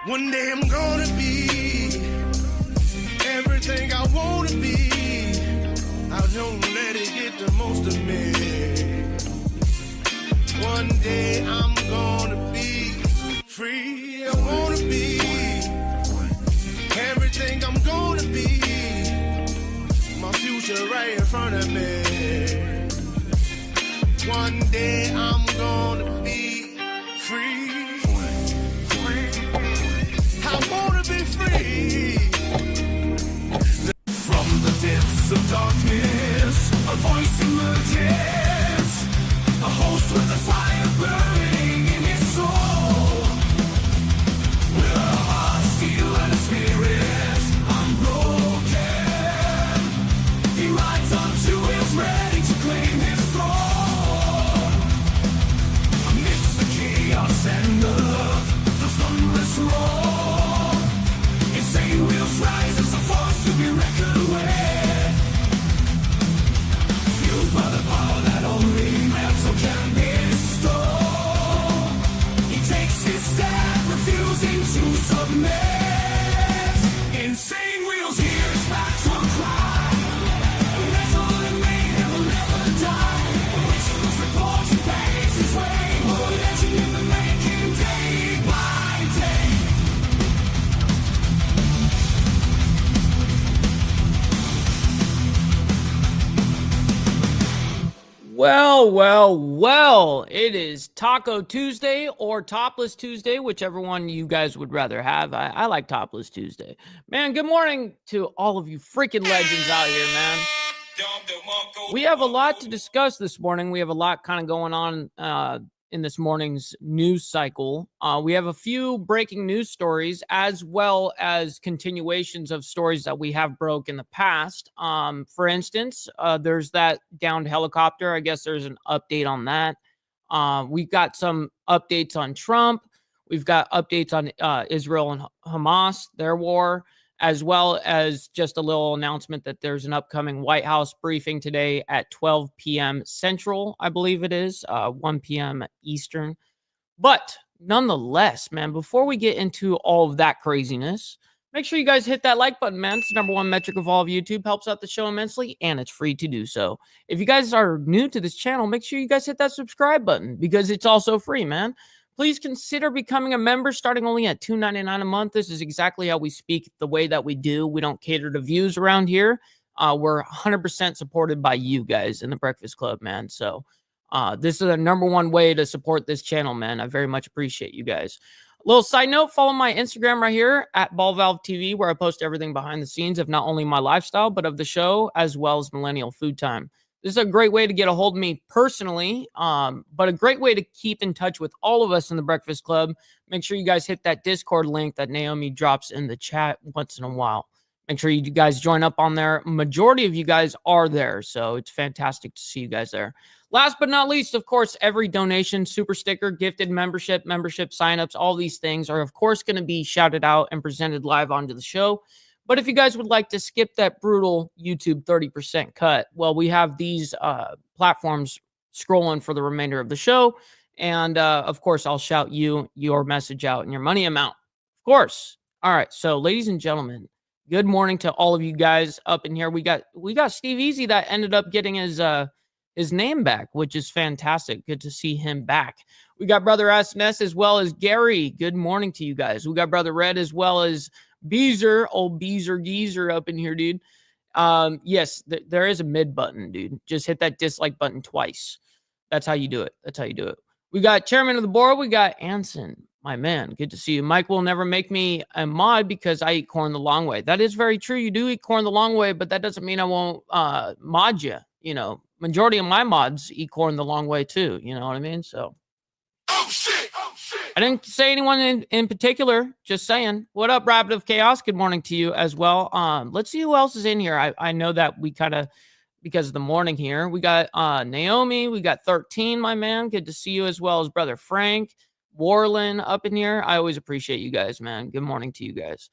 One day I'm gonna be everything I wanna be. I don't let it get the most of me. One day I'm gonna be free. I wanna be everything I'm gonna be. My future right in front of me. One day I'm gonna be free. I wanna be free. From the depths of darkness, a voice emerges, a host with a fire burning in his soul. With a heart of steel and a spirit unbroken, he rides on two wheels ready to claim his throne. Amidst the chaos and the thunderous roar, insane wheels rise as a force to be reckoned with. Fueled by the power that only metal can bestow, he takes his stand, refusing to submit. Insane wheels hear his battle cry. Metal and mayhem will never die. Rituals report he pays his way. More legend in the making, day by day. Well, it is Taco Tuesday or Topless Tuesday, whichever one you guys would rather have. I like Topless Tuesday. Man, good morning to all of you freaking legends out here, man. We have a lot to discuss this morning. We have a lot kind of going on in this morning's news cycle. We have a few breaking news stories as well as continuations of stories that we have broke in the past. For instance, there's that downed helicopter. I guess there's an update on that. We've got some updates on Trump. We've got updates on Israel and Hamas, their war, as well as just a little announcement that there's an upcoming White House briefing today at 12 p.m. Central, I believe it is, 1 p.m. Eastern. But nonetheless, man, before we get into all of that craziness, make sure you guys hit that like button, man. It's the number one metric of all of YouTube. Helps out the show immensely, and it's free to do so. If you guys are new to this channel, make sure you guys hit that subscribe button because it's also free, man. Please consider becoming a member starting only at $2.99 a month. This is exactly how we speak the way that we do. We don't cater to views around here. We're 100% supported by you guys in the Breakfast Club, man. So this is the number one way to support this channel, man. I very much appreciate you guys. A little side note, follow my Instagram right here at BallValveTV, where I post everything behind the scenes of not only my lifestyle, but of the show, as well as Millennial Food Time. This is a great way to get a hold of me personally, but a great way to keep in touch with all of us in the Breakfast Club. Make sure you guys hit that Discord link that Naomi drops in the chat once in a while. Make sure you guys join up on there. Majority of you guys are there, so it's fantastic to see you guys there. Last but not least, of course, every donation, super sticker, gifted membership signups, all these things are, of course, going to be shouted out and presented live onto the show. But if you guys would like to skip that brutal YouTube 30% cut, well, we have these platforms scrolling for the remainder of the show. And, of course, I'll shout your message out and your money amount. Of course. All right. So, ladies and gentlemen, good morning to all of you guys up in here. We got Steve Easy that ended up getting his name back, which is fantastic. Good to see him back. We got Brother SNS as well as Gary. Good morning to you guys. We got Brother Red as well as Beezer, old Beezer Geezer up in here, dude. Yes, there is a mid button, dude. Just hit that dislike button twice. That's how you do it. We got Chairman of the Board. We got Anson, my man. Good to see you. Mike will never make me a mod because I eat corn the long way. That is very true. You do eat corn the long way, but that doesn't mean I won't mod you. You know, majority of my mods eat corn the long way too. You know what I mean? So. Oh shit! I didn't say anyone in particular, just saying. What up, Rapid of Chaos? Good morning to you as well. Let's see who else is in here. I know that we kind of, because of the morning here, we got Naomi, we got 13, my man. Good to see you, as well as Brother Frank, Warlin up in here. I always appreciate you guys, man. Good morning to you guys.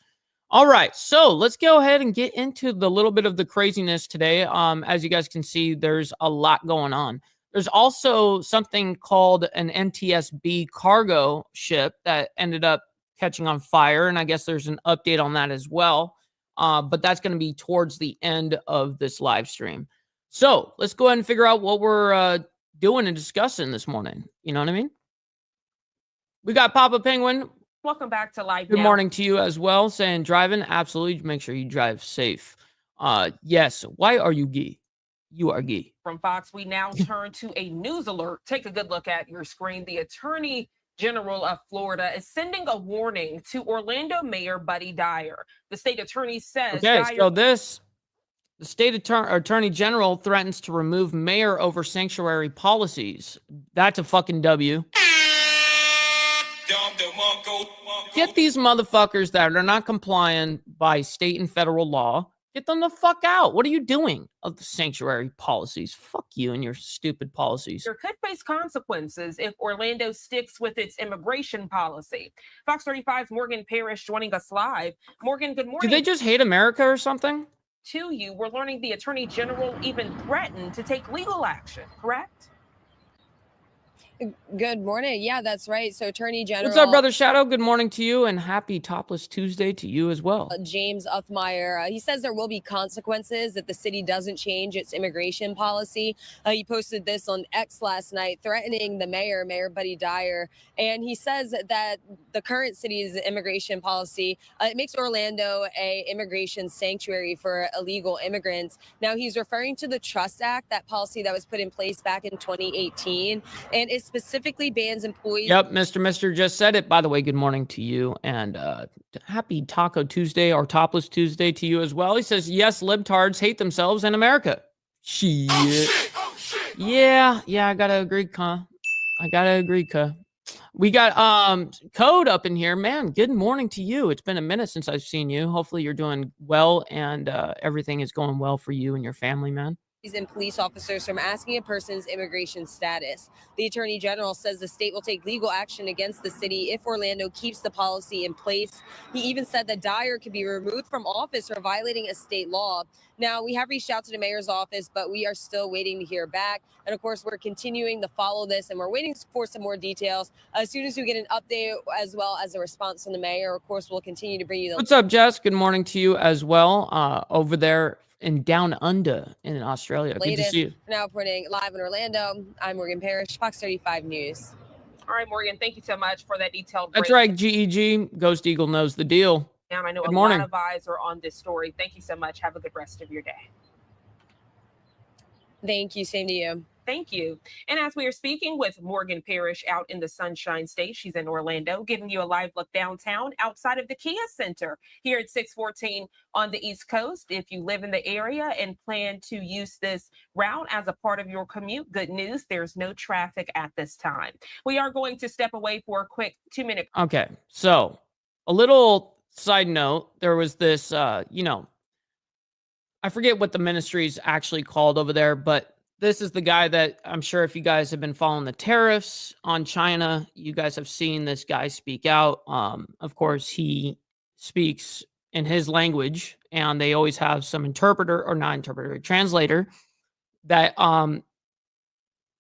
All right, so let's go ahead and get into the little bit of the craziness today. As you guys can see, there's a lot going on. There's also something called an NTSB cargo ship that ended up catching on fire, and I guess there's an update on that as well. But that's going to be towards the end of this live stream. So let's go ahead and figure out what we're doing and discussing this morning. You know what I mean? We got Papa Penguin. Welcome back to Live Good Now. morning to you as well. Saying driving, absolutely. Make sure you drive safe. Yes. Why are you gay? You are gay. From Fox, we now turn to a news alert. Take a good look at your screen. The Attorney General of Florida is sending a warning to Orlando Mayor Buddy Dyer. The state attorney says the state attorney general threatens to remove mayor over sanctuary policies. That's a fucking W. Get these motherfuckers that are not complying by state and federal law. Get them the fuck out. What are you doing of the sanctuary policies? Fuck you and your stupid policies. There could face consequences if Orlando sticks with its immigration policy. Fox 35's Morgan Parrish joining us live. Morgan, good morning. Do they just hate America or something? To you, we're learning the Attorney General even threatened to take legal action, correct? Good morning. Yeah, that's right. So Attorney General... What's up, Brother Shadow? Good morning to you, and happy Topless Tuesday to you as well. James Uthmeyer, he says there will be consequences if the city doesn't change its immigration policy. He posted this on X last night, threatening the mayor, Mayor Buddy Dyer. And he says that the current city's immigration policy, it makes Orlando a immigration sanctuary for illegal immigrants. Now, he's referring to the Trust Act, that policy that was put in place back in 2018. And it specifically bans employees. Yep, Mr. just said it. By the way, good morning to you, and happy Taco Tuesday or Topless Tuesday to you as well. He says, yes, libtards hate themselves in America. Shit. Oh, shit. Yeah, I gotta agree, We got Code up in here. Man, good morning to you. It's been a minute since I've seen you. Hopefully you're doing well and everything is going well for you and your family, man. And police officers from asking a person's immigration status. The Attorney General says the state will take legal action against the city if Orlando keeps the policy in place. He even said that Dyer could be removed from office for violating a state law. Now, we have reached out to the mayor's office, but we are still waiting to hear back. And of course, we're continuing to follow this, and we're waiting for some more details. As soon as we get an update, as well as a response from the mayor, of course, we'll continue to bring you the... What's up, Jess? Good morning to you as well. Over there in Down Under in Australia. Good to see you. Now reporting live in Orlando, I'm Morgan Parrish, Fox 35 News. All right, Morgan, thank you so much for that detailed That's right, GEG. Ghost Eagle knows the deal. I know Good a morning. lot of eyes are on this story. Thank you so much. Have a good rest of your day. Thank you. Same to you. Thank you. And as we are speaking with Morgan Parrish out in the Sunshine State, she's in Orlando, giving you a live look downtown outside of the Kia Center here at 614 on the East Coast. If you live in the area and plan to use this route as a part of your commute, good news, there's no traffic at this time. We are going to step away for a quick 2-minute. Okay, so a little side note, there was this, I forget what the ministry is actually called over there, but this is the guy that I'm sure if you guys have been following the tariffs on China, you guys have seen this guy speak out. Of course, he speaks in his language, and they always have some translator that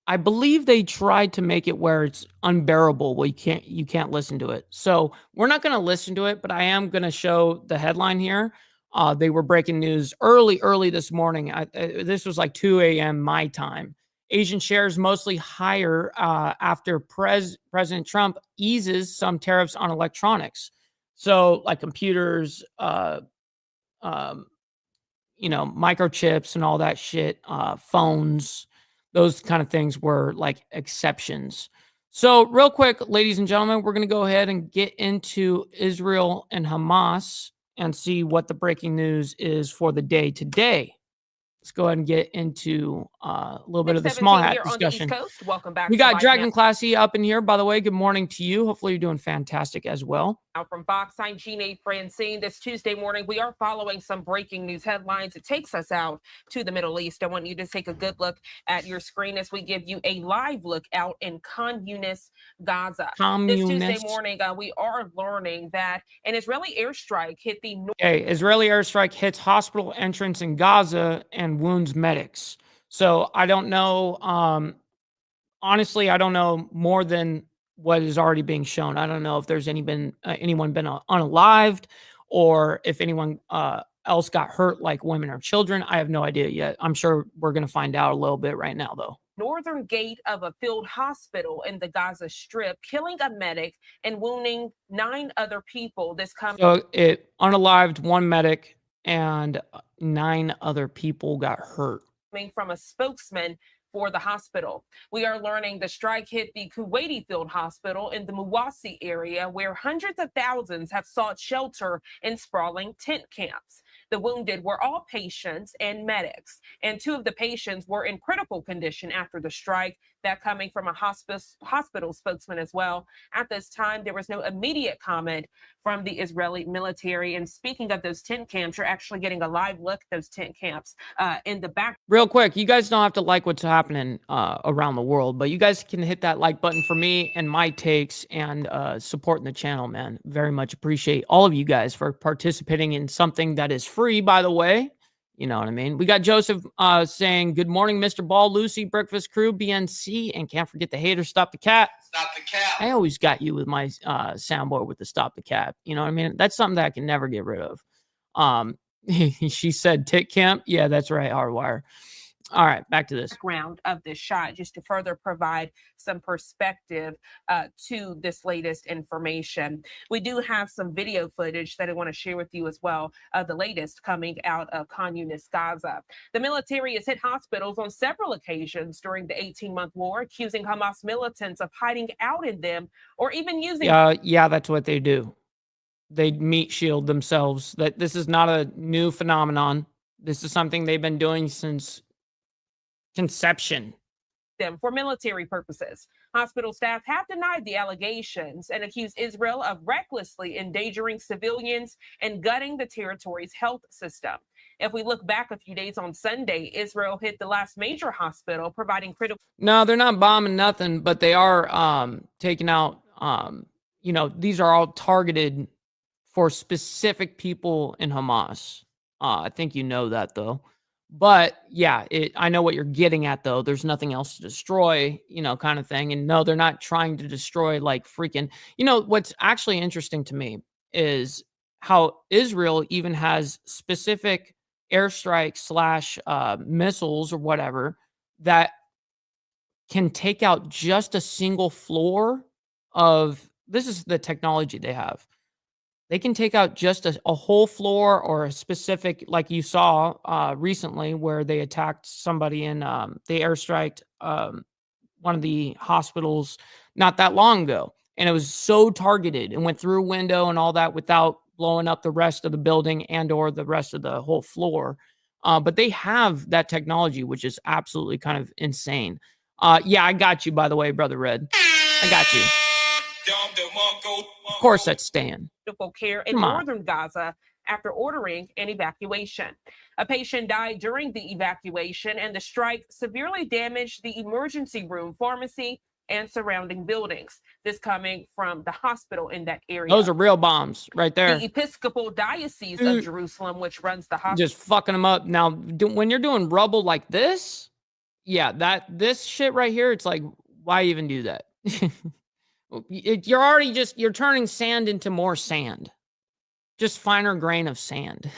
I believe they tried to make it where it's unbearable. Well, you can't listen to it. So we're not going to listen to it, but I am going to show the headline here. They were breaking news early this morning. This was like 2 a.m. my time. Asian shares mostly higher after President Trump eases some tariffs on electronics. So like computers, microchips and all that shit, phones, those kind of things were like exceptions. So real quick, ladies and gentlemen, we're going to go ahead and get into Israel and Hamas and see what the breaking news is for the day today. Let's go ahead and get into a little bit of the small hat discussion. Welcome back. We got Dragon Classy up in here, by the way. Good morning to you. Hopefully you're doing fantastic as well. Out from Fox, I'm Gina Francine. This Tuesday morning, we are following some breaking news headlines. It takes us out to the Middle East. I want you to take a good look at your screen as we give you a live look out in Khan Yunis, Gaza. This Tuesday morning, we are learning that an Israeli airstrike hit the Israeli airstrike hits hospital entrance in Gaza and wounds medics. So I don't know. Honestly, I don't know more than what is already being shown. I don't know if there's anyone been unalived or if anyone else got hurt, like women or children. I have no idea yet. I'm sure we're going to find out a little bit right now, though. Northern gate of a field hospital in the Gaza Strip, killing a medic and wounding 9 other people. This comes So it unalived one medic and 9 other people got hurt. from a spokesman for the hospital. We are learning the strike hit the Kuwaiti field hospital in the Muwasi area, where hundreds of thousands have sought shelter in sprawling tent camps. The wounded were all patients and medics, and 2 of the patients were in critical condition after the strike. That coming from a hospital spokesman as well. At this time, there was no immediate comment from the Israeli military. And speaking of those tent camps, you're actually getting a live look at those tent camps in the back. Real quick, you guys don't have to like what's happening around the world, but you guys can hit that like button for me and my takes and supporting the channel, man. Very much appreciate all of you guys for participating in something that is free, by the way. You know what I mean? We got Joseph saying, good morning, Mr. Ball, Lucy, Breakfast Crew, BNC, and can't forget the haters, Stop the Cat. Stop the cat. I always got you with my soundboard with the Stop the Cat. You know what I mean? That's something that I can never get rid of. She said tit camp. Yeah, that's right, Hardwire. All right, back to this. Background of this shot, just to further provide some perspective to this latest information. We do have some video footage that I want to share with you as well. The latest coming out of Khan Yunis, Gaza. The military has hit hospitals on several occasions during the 18-month war, accusing Hamas militants of hiding out in them or even using. Yeah, that's what they do. They meat shield themselves. That this is not a new phenomenon. This is something they've been doing since conception. Them for military purposes. Hospital staff have denied the allegations and accused Israel of recklessly endangering civilians and gutting the territory's health system. If we look back a few days on Sunday, Israel hit the last major hospital, providing critical. No, they're not bombing nothing, but they are taking out. These are all targeted for specific people in Hamas. I think you know that, though. But yeah, I know what you're getting at, though. There's nothing else to destroy, kind of thing. And no, they're not trying to destroy like freaking, what's actually interesting to me is how Israel even has specific airstrikes / missiles or whatever that can take out just a single floor of, this is the technology they have. They can take out just a whole floor or a specific, like you saw recently where they attacked somebody in, they airstriked one of the hospitals not that long ago. And it was so targeted and went through a window and all that without blowing up the rest of the building and or the rest of the whole floor. But they have that technology, which is absolutely kind of insane. Yeah, I got you, by the way, Brother Red. I got you. Of course, that's Stan. Care in northern Gaza after ordering an evacuation. A patient died during the evacuation, and the strike severely damaged the emergency room, pharmacy, and surrounding buildings. This coming from the hospital in that area. Those are real bombs right there. The Episcopal Diocese of Jerusalem, which runs the hospital. Just fucking them up. Now, when you're doing rubble like this, yeah, this shit right here, it's like, why even do that? You're turning sand into more sand, just finer grain of sand.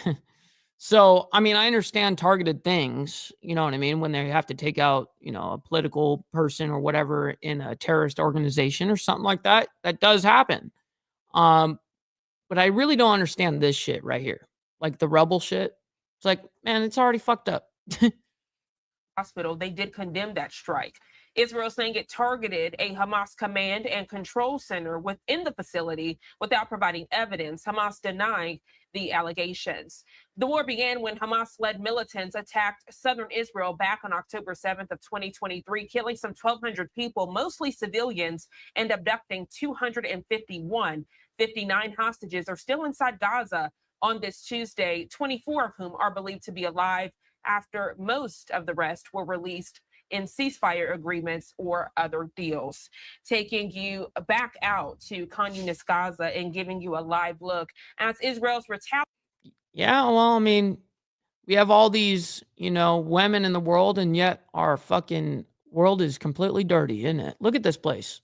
So, I mean, I understand targeted things, you know what I mean? When they have to take out, a political person or whatever in a terrorist organization or something like that, that does happen. But I really don't understand this shit right here. Like the rebel shit. It's like, man, it's already fucked up. Hospital, they did condemn that strike. Israel saying it targeted a Hamas command and control center within the facility without providing evidence. Hamas denying the allegations. The war began when Hamas-led militants attacked southern Israel back on October 7th of 2023, killing some 1,200 people, mostly civilians, and abducting 251. 59 hostages are still inside Gaza on this Tuesday, 24 of whom are believed to be alive after most of the rest were released in ceasefire agreements or other deals. Taking you back out to Khan Yunis, Gaza, and giving you a live look as Israel's retaliation. Yeah, well, I mean, we have all these, women in the world, and yet our fucking world is completely dirty, isn't it? Look at this place.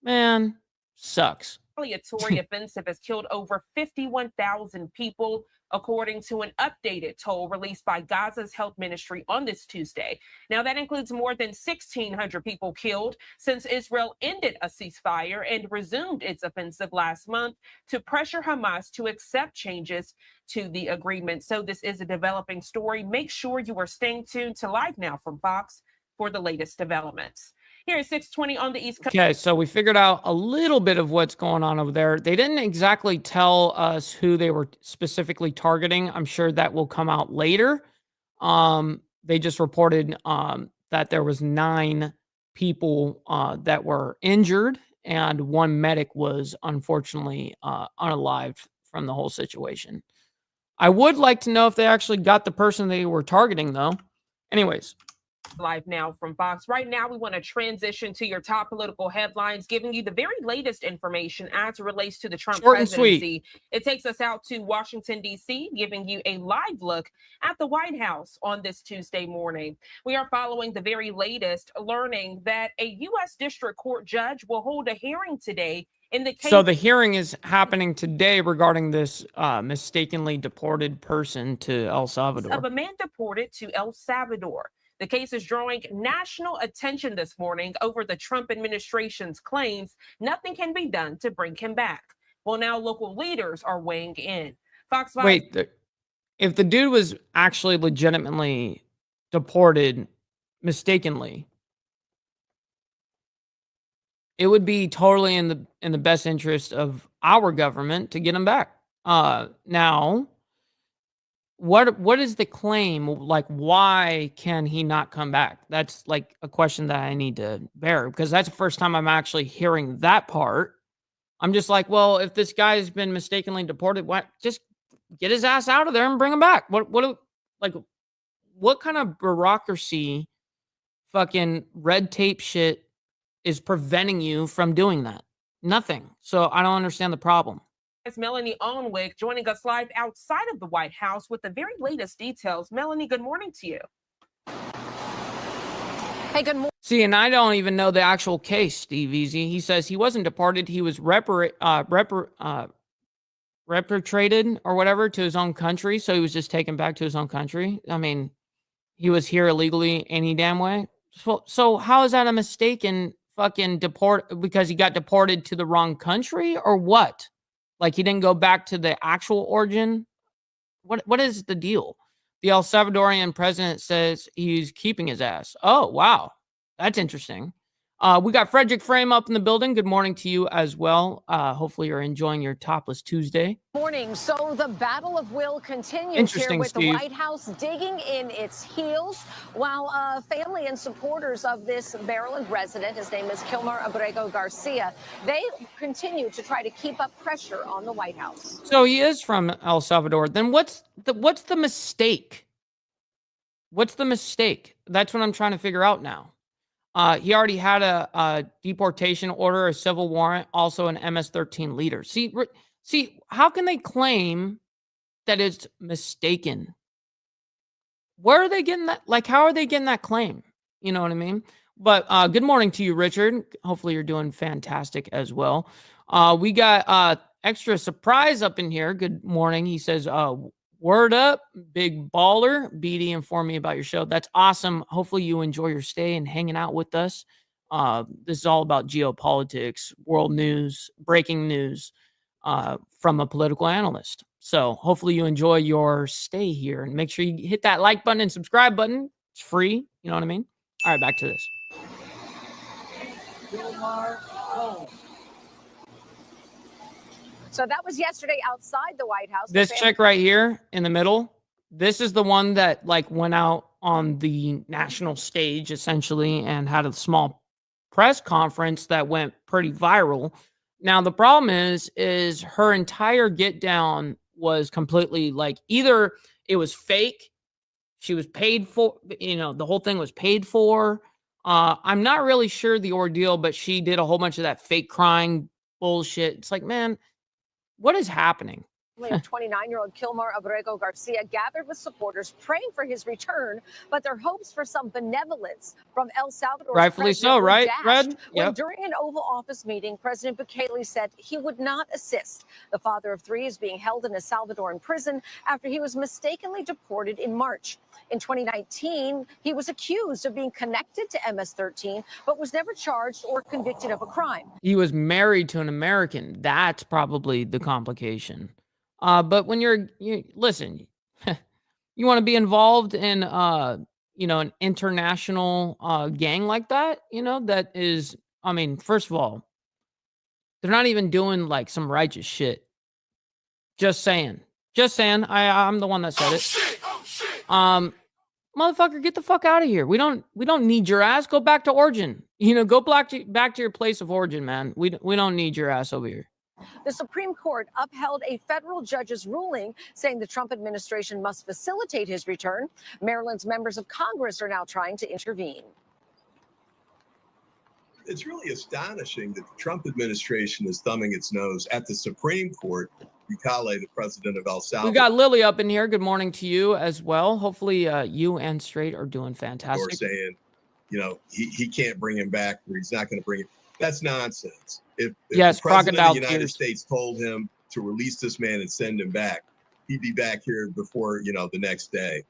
Man, sucks. retaliatory offensive has killed over 51,000 people, according to an updated toll released by Gaza's health ministry on this Tuesday. Now, that includes more than 1,600 people killed since Israel ended a ceasefire and resumed its offensive last month to pressure Hamas to accept changes to the agreement. So this is a developing story. Make sure you are staying tuned to Live Now from Fox for the latest developments. Here at 6:20 on the East Coast. Okay, so we figured out a little bit of what's going on over there. They didn't exactly tell us who they were specifically targeting. I'm sure that will come out later. They just reported that there was 9 people that were injured, and 1 medic was unfortunately unalived from the whole situation. I would like to know if they actually got the person they were targeting, though. Anyways. Live Now from Fox. Right now, we want to transition to your top political headlines, giving you the very latest information as it relates to the Trump presidency. It takes us out to Washington, D.C., giving you a live look at the White House on this Tuesday morning. We are following the very latest, learning that a U.S. District Court judge will hold a hearing today in the case. So the hearing is happening today regarding this mistakenly deported person to El Salvador. Of a man deported to El Salvador. The case is drawing national attention this morning over the Trump administration's claims nothing can be done to bring him back. Well, now local leaders are weighing in. Fox. Wait, if the dude was actually legitimately deported mistakenly, it would be totally in the best interest of our government to get him back. Now, what is the claim? Like, why can he not come back? That's like a question that I need to bear, because that's the first time I'm actually hearing that part. I'm just like, well, if this guy's been mistakenly deported, what? Just get his ass out of there and bring him back. What kind of bureaucracy, fucking red tape shit is preventing you from doing that? Nothing. So I don't understand the problem. Melanie Onwick joining us live outside of the White House with the very latest details. Melanie, good morning to you. Hey, good morning. See, and I don't even know the actual case, Steve Easy. He says he wasn't deported. He was repatriated or whatever to his own country. So he was just taken back to his own country. I mean, he was here illegally any damn way. So how is that a mistaken fucking deport? Because he got deported to the wrong country or what? Like, he didn't go back to the actual origin? What is the deal? The El Salvadorian president says he's keeping his ass. Oh, wow. That's interesting. We got Frederick Frame up in the building. Good morning to you as well. Hopefully you're enjoying your Topless Tuesday. Morning. So the battle of will continues here with the White House digging in its heels, while family and supporters of this Maryland resident, his name is Kilmer Abrego Garcia, they continue to try to keep up pressure on the White House. So he is from El Salvador. Then what's the mistake? What's the mistake? That's what I'm trying to figure out now. He already had a deportation order, a civil warrant, also an MS-13 leader. See, how can they claim that it's mistaken? Where are they getting that? Like, how are they getting that claim? You know what I mean? But good morning to you, Richard. Hopefully you're doing fantastic as well. We got extra surprise up in here. Good morning. He says, word up, big baller. BD informed me about your show. That's awesome. Hopefully you enjoy your stay and hanging out with us. This is all about geopolitics, world news, breaking news from a political analyst. So hopefully you enjoy your stay here, and make sure you hit that like button and subscribe button. It's free. You know what I mean? All right, back to this. So that was yesterday outside the White House. This chick right here in the middle, this is the one that like went out on the national stage essentially and had a small press conference that went pretty viral. Now the problem is her entire get down was completely like, either it was fake, she was paid for, the whole thing was paid for. I'm not really sure the ordeal, but she did a whole bunch of that fake crying bullshit. It's like, man, what is happening? family of 29-year-old Kilmar Abrego Garcia gathered with supporters praying for his return, but their hopes for some benevolence from El Salvador's Rightfully president so, were right, dashed Red? when Yep. during an Oval Office meeting, President Bukele said he would not assist. The father of three is being held in a Salvadoran prison after he was mistakenly deported in March. In 2019, he was accused of being connected to MS-13, but was never charged or convicted of a crime. He was married to an American. That's probably the complication. But when listen, you want to be involved in, an international gang like that, that is, I mean, first of all, they're not even doing like some righteous shit. Just saying. I'm the one that said it. Motherfucker, get the fuck out of here. We don't need your ass. Go back to origin. Go back to your place of origin, man. We don't need your ass over here. The Supreme Court upheld a federal judge's ruling saying the Trump administration must facilitate his return. Maryland's members of Congress are now trying to intervene. It's really astonishing that the Trump administration is thumbing its nose at the Supreme Court. Bukele, the president of El Salvador. We got Lily up in here. Good morning to you as well. Hopefully you and Straight are doing fantastic. Or saying, he can't bring him back, or he's not going to bring him. That's nonsense. If yes, the president of the United tears. States told him to release this man and send him back, he'd be back here before, the next day.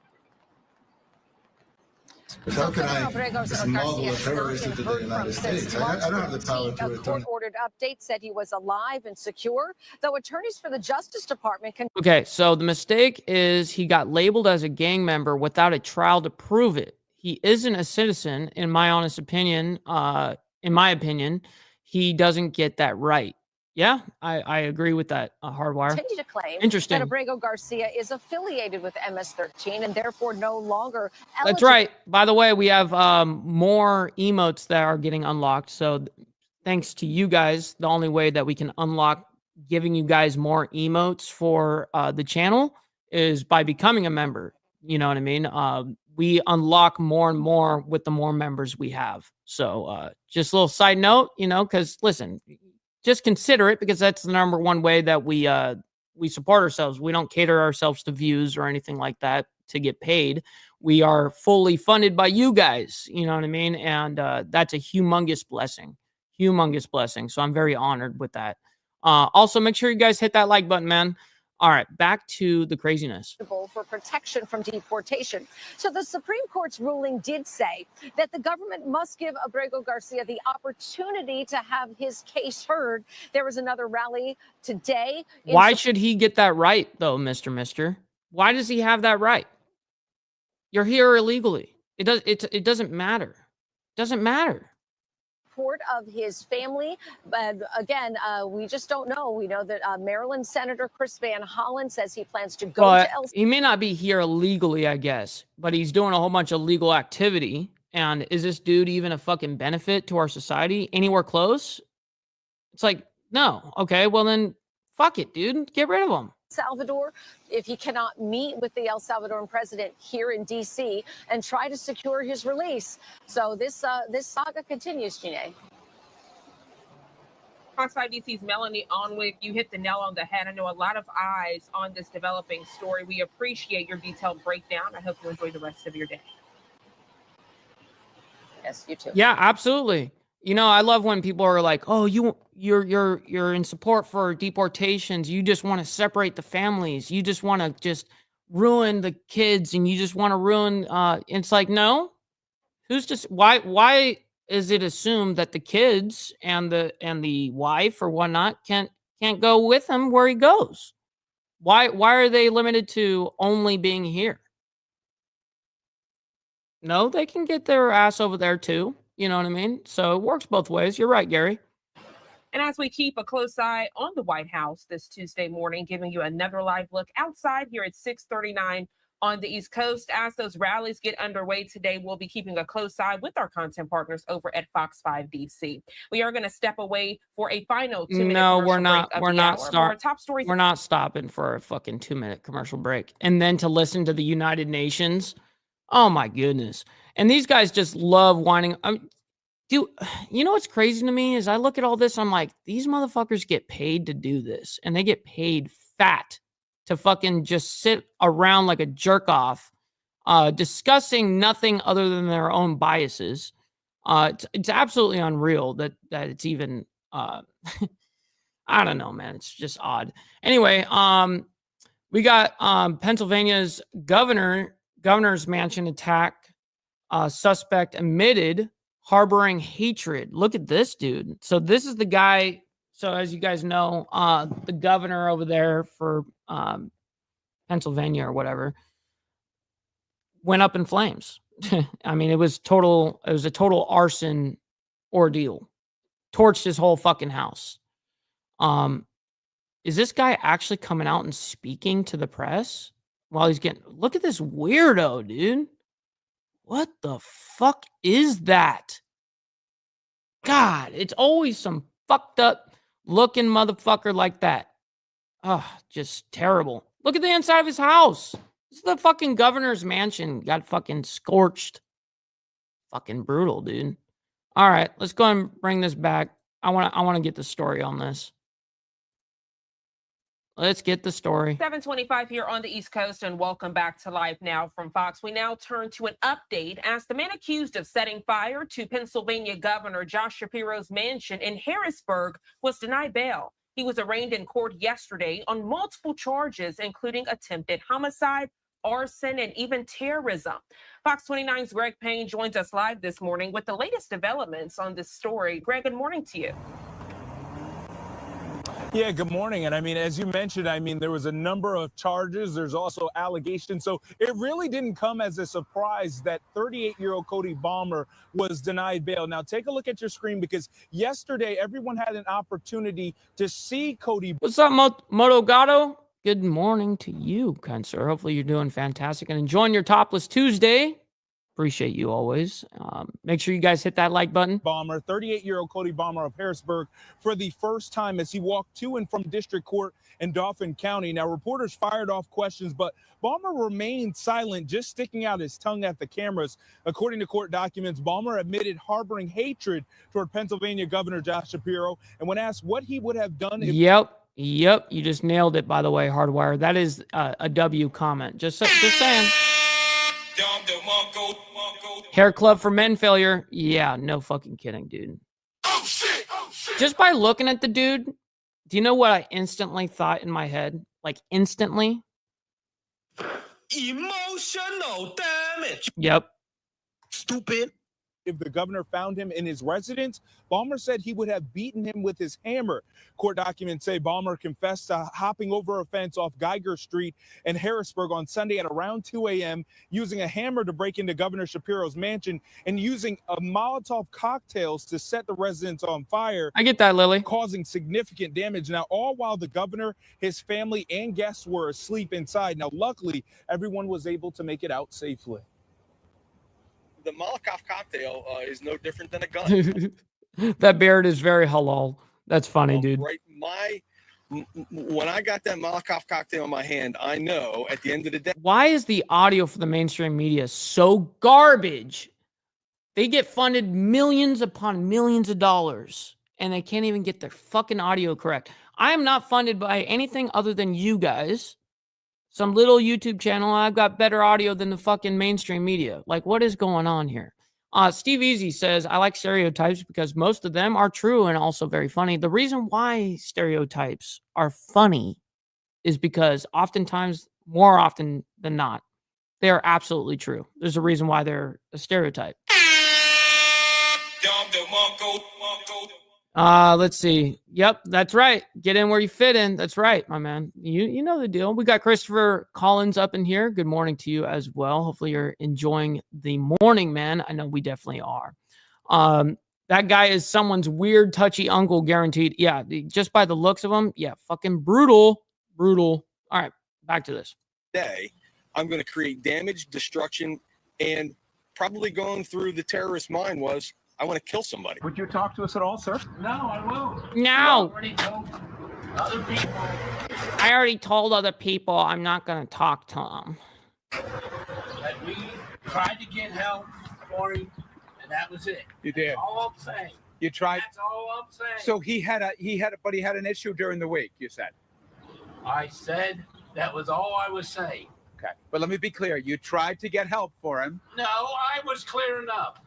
But how can I smuggle a terrorist into the United States? I don't have the power to return. A court-ordered update said he was alive and secure, though attorneys for the Justice Department can... Okay, so the mistake is he got labeled as a gang member without a trial to prove it. He isn't a citizen, in my honest opinion. In my opinion, he doesn't get that right. Yeah, I agree with that, Hardwire. Continue to claim Interesting. that Abrego Garcia is affiliated with MS-13 and therefore no longer eligible. That's right. By the way, we have more emotes that are getting unlocked. So thanks to you guys, the only way that we can unlock giving you guys more emotes for the channel is by becoming a member. You know what I mean? We unlock more and more with the more members we have. So just a little side note, because listen, just consider it, because that's the number one way that we support ourselves. We don't cater ourselves to views or anything like that to get paid. We are fully funded by you guys. You know what I mean? And that's a humongous blessing. So I'm very honored with that. Also, make sure you guys hit that like button, man. All right, back to the craziness. For protection from deportation. So the Supreme Court's ruling did say that the government must give Abrego Garcia the opportunity to have his case heard. There was another rally today. Why should he get that right, though, Mister? Why does he have that right? You're here illegally. It doesn't matter. Doesn't matter. Of his family, but again, we just don't know. We know that Maryland Senator Chris Van Hollen says he plans to go to El. He may not be here illegally, I guess, but he's doing a whole bunch of legal activity. And is this dude even a fucking benefit to our society anywhere close? It's like, no. Okay, well then, fuck it, dude. Get rid of him. Salvador, if he cannot meet with the El Salvadoran president here in D.C. and try to secure his release. So this saga continues, Janae. Fox 5 DC's Melanie Onwig, you hit the nail on the head. I know a lot of eyes on this developing story. We appreciate your detailed breakdown. I hope you enjoy the rest of your day. Yes, you too. Yeah, absolutely. I love when people are like, "Oh, you're in support for deportations. You just want to separate the families. You just want to just ruin the kids, and you just want to ruin." It's like, no. Why is it assumed that the kids and the wife or whatnot can't go with him where he goes? Why are they limited to only being here? No, they can get their ass over there too. You know what I mean? So it works both ways. You're right, Gary. And as we keep a close eye on the White House this Tuesday morning, giving you another live look outside here at 6:39 on the East Coast. As those rallies get underway today, we'll be keeping a close eye with our content partners over at Fox 5 DC. We are going to step away for a final 2-minute No, commercial we're not. break of We're the not hour. start. Top stories. We're not stopping for a fucking 2-minute commercial break and then to listen to the United Nations. Oh my goodness! And these guys just love whining. Dude, you know what's crazy to me is I look at all this, I'm like, these motherfuckers get paid to do this, and they get paid fat to fucking just sit around like a jerk off, discussing nothing other than their own biases. It's absolutely unreal that it's even, I don't know, man. It's just odd. Anyway, we got Pennsylvania's governor's mansion attack. Suspect admitted harboring hatred. Look at this dude. So this is the guy. So as you guys know, the governor over there for Pennsylvania or whatever went up in flames. I mean, it was a total arson ordeal. Torched his whole fucking house. Is this guy actually coming out and speaking to the press while he's getting, look at this weirdo, dude. What the fuck is that? God, it's always some fucked up looking motherfucker like that. Oh, just terrible. Look at the inside of his house. This is the fucking governor's mansion. Got fucking scorched. Fucking brutal, dude. All right, let's go and bring this back. I want to get the story on this. Let's get the story. 7:25 here on the East Coast, and welcome back to Live Now from Fox. We now turn to an update as the man accused of setting fire to Pennsylvania Governor Josh Shapiro's mansion in Harrisburg was denied bail. He was arraigned in court yesterday on multiple charges, including attempted homicide, arson, and even terrorism. Fox 29's Greg Payne joins us live this morning with the latest developments on this story. Greg, good morning to you. Yeah, good morning. And I mean, as you mentioned, I mean, there was a number of charges. There's also allegations. So it really didn't come as a surprise that 38-year-old Cody Balmer was denied bail. Now, take a look at your screen, because yesterday everyone had an opportunity to see Cody. What's up, Moto Gato? Good morning to you, kind sir. Hopefully you're doing fantastic and enjoying your Topless Tuesday. Appreciate you always. Make sure you guys hit that like button. Balmer, 38-year-old Cody Balmer of Harrisburg, for the first time as he walked to and from district court in Dauphin County. Now, reporters fired off questions, but Balmer remained silent, just sticking out his tongue at the cameras. According to court documents, Balmer admitted harboring hatred toward Pennsylvania Governor Josh Shapiro, and when asked what he would have done if— Yep, you just nailed it, by the way, Hardwire. That is a W comment. Just saying. Hair club for men failure. Yeah, no fucking kidding, dude. Oh shit! Just by looking at the dude, do you know what I instantly thought in my head? Like instantly? Emotional damage. Yep. Stupid. If the governor found him in his residence, Balmer said he would have beaten him with his hammer. Court documents say Balmer confessed to hopping over a fence off Geiger Street in Harrisburg on Sunday at around 2 a.m., using a hammer to break into Governor Shapiro's mansion and using Molotov cocktails to set the residence on fire. I get that, Lily. Causing significant damage. Now, all while the governor, his family, and guests were asleep inside. Now, luckily, everyone was able to make it out safely. The Molotov cocktail is no different than a gun. That beard is very halal. That's funny, dude. Right, when I got that Molotov cocktail in my hand, I know at the end of the day. Why is the audio for the mainstream media so garbage? They get funded millions upon millions of dollars, and they can't even get their fucking audio correct. I am not funded by anything other than you guys. Some little YouTube channel. I've got better audio than the fucking mainstream media. Like, what is going on here? Steve Easy says, I like stereotypes because most of them are true and also very funny. The reason why stereotypes are funny is because oftentimes, more often than not, they are absolutely true. There's a reason why they're a stereotype. Let's see. Yep, that's right. Get in where you fit in. That's right, my man. You know the deal. We got Christopher Collins up in here. Good morning to you as well. Hopefully you're enjoying the morning, man. I know we definitely are. That guy is someone's weird, touchy uncle, guaranteed. Yeah, just by the looks of him. Yeah, fucking brutal. All right, back to this. Day, I'm going to create damage, destruction, and probably going through the terrorist mind was, I want to kill somebody. Would you talk to us at all, sir? No, I won't. No. I already told other people I already told other people I'm not going to talk to them. that we tried to get help for him, and that was it. You did. That's all I'm saying. You tried. That's all I'm saying. So he had an issue during the week, you said. I said That was all I was saying. Okay. But let me be clear. You tried to get help for him. No, I was clear enough.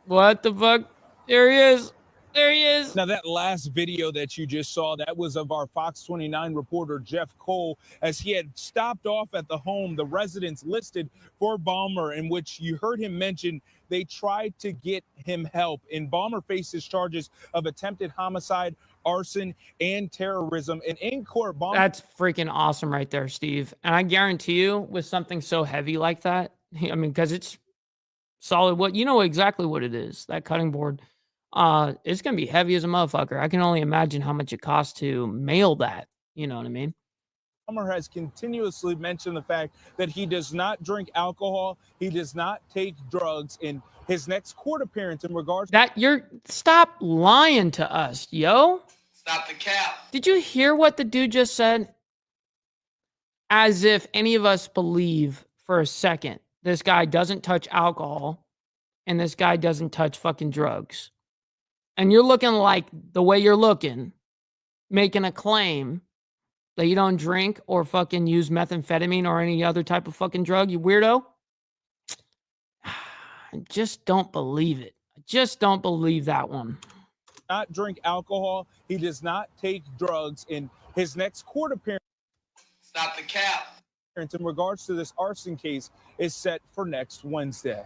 What the fuck? There he is. There he is. Now, that last video that you just saw, that was of our Fox 29 reporter, Jeff Cole, as he had stopped off at the home, the residence listed for Balmer, in which you heard him mention they tried to get him help. And Balmer faces charges of attempted homicide, arson, and terrorism. And in court, Balmer... That's freaking awesome right there, Steve. And I guarantee you, with something so heavy like that, I mean, because it's solid, what you know exactly what it is, that cutting board. It's gonna be heavy as a motherfucker. I can only imagine how much it costs to mail that. You know what I mean? Balmer has continuously mentioned the fact that he does not drink alcohol, he does not take drugs. In his next court appearance, in regards that stop lying to us, yo. Stop the cap. Did you hear what the dude just said? As if any of us believe for a second this guy doesn't touch alcohol and this guy doesn't touch fucking drugs. And you're looking like the way you're looking, making a claim that you don't drink or fucking use methamphetamine or any other type of fucking drug, you weirdo. I just don't believe it. I just don't believe that one. Not drink alcohol. He does not take drugs. In his next court appearance, stop the cap. In regards to this arson case is set for next Wednesday.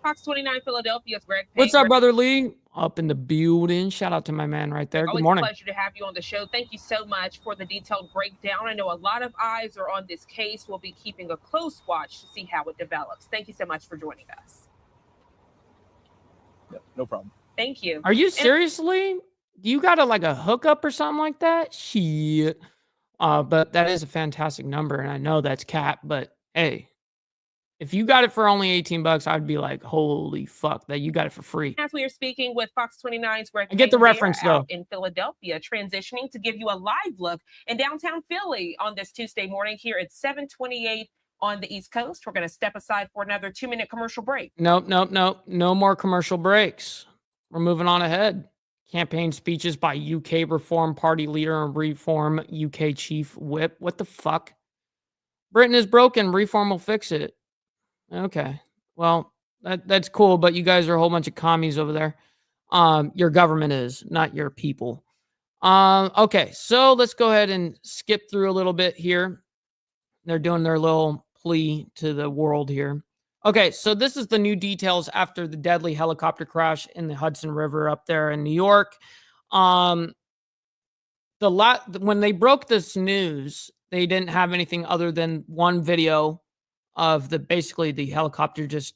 Fox 29 Philadelphia's Greg Payne. What's up, Brother Lee? Up in the building. Shout out to my man right there. Good morning. Always a pleasure to have you on the show. Thank you so much for the detailed breakdown. I know a lot of eyes are on this case. We'll be keeping a close watch to see how it develops. Thank you so much for joining us. Yep, no problem. Thank you. Are you seriously? You got a hookup or something like that? Shit. But that is a fantastic number, and I know that's cap, but hey. If you got it for only $18, I'd be like, holy fuck, that you got it for free. As we are speaking with Fox 29's Greg I get the reference, though. In Philadelphia, transitioning to give you a live look in downtown Philly on this Tuesday morning here at 7:28 on the East Coast. We're going to step aside for another 2-minute commercial break. Nope. No more commercial breaks. We're moving on ahead. Campaign speeches by UK Reform Party leader and Reform UK chief whip. What the fuck? Britain is broken. Reform will fix it. Okay, well, that's cool, but you guys are a whole bunch of commies over there. Your government is, not your people. Okay, so let's go ahead and skip through a little bit here. They're doing their little plea to the world here. Okay, so this is the new details after the deadly helicopter crash in the Hudson River up there in New York. When they broke this news, they didn't have anything other than one video of basically the helicopter just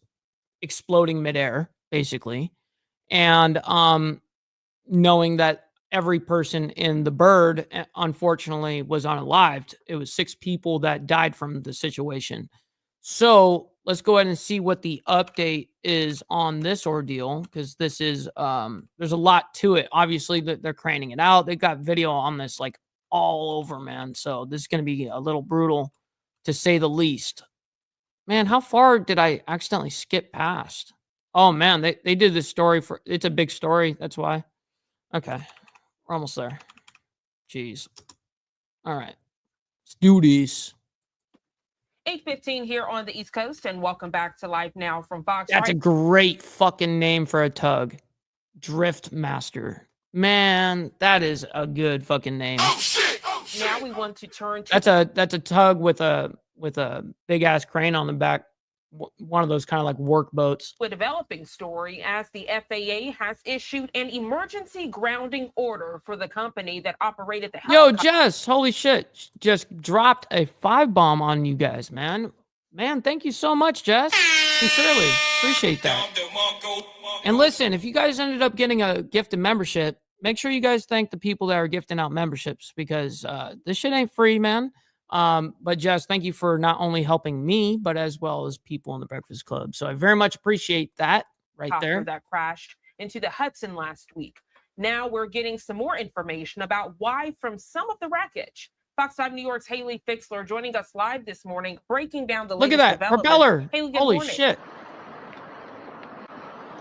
exploding midair, basically. And knowing that every person in the bird, unfortunately, was unalived. It was 6 people that died from the situation. So let's go ahead and see what the update is on this ordeal, because this is, there's a lot to it. Obviously, they're craning it out. They got video on this like all over, man. So this is going to be a little brutal, to say the least. Man, how far did I accidentally skip past? Oh, man, they did this story for... It's a big story. That's why. Okay. We're almost there. Jeez. All right. Let's do this. 8:15 here on the East Coast, and welcome back to Live Now from Fox. That's a great fucking name for a tug. Drift Master. Man, that is a good fucking name. Oh, shit! Oh, shit! Now we want to turn to... That's a tug with a big ass crane on the back, one of those kind of like work boats. A developing story as the FAA has issued an emergency grounding order for the company that operated the helicopter. Yo, Jess, holy shit, just dropped a 5-bomb on you guys, man. Thank you so much, Jess. Sincerely, appreciate that. And listen, if you guys ended up getting a gifted membership, make sure you guys thank the people that are gifting out memberships, because this shit ain't free, man. But Jess, thank you for not only helping me, but as well as people in the Breakfast Club. So I very much appreciate that right there. That crashed into the Hudson last week. Now we're getting some more information about why from some of the wreckage. Fox 5 New York's Haley Fixler joining us live this morning, breaking down the Look latest at that propeller. Haley, Holy morning. shit.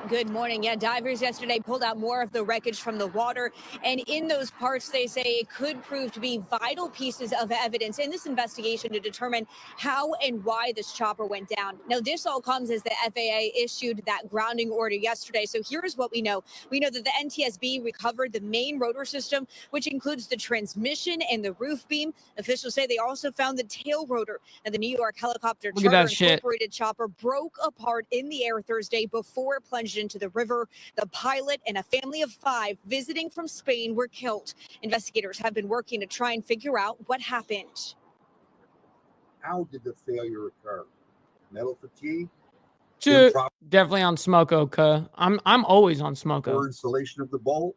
Good morning. Yeah, divers yesterday pulled out more of the wreckage from the water. And in those parts, they say it could prove to be vital pieces of evidence in this investigation to determine how and why this chopper went down. Now, this all comes as the FAA issued that grounding order yesterday. So here's what we know. We know that the NTSB recovered the main rotor system, which includes the transmission and the roof beam. Officials say they also found the tail rotor. And the New York Helicopter Charter Incorporated chopper broke apart in the air Thursday before it plunged into the river. The pilot and a family of 5 visiting from Spain were killed. Investigators have been working to try and figure out what happened. How did the failure occur? Metal fatigue? Definitely on Smoko. I'm always on Smoko. Or installation of the bolt,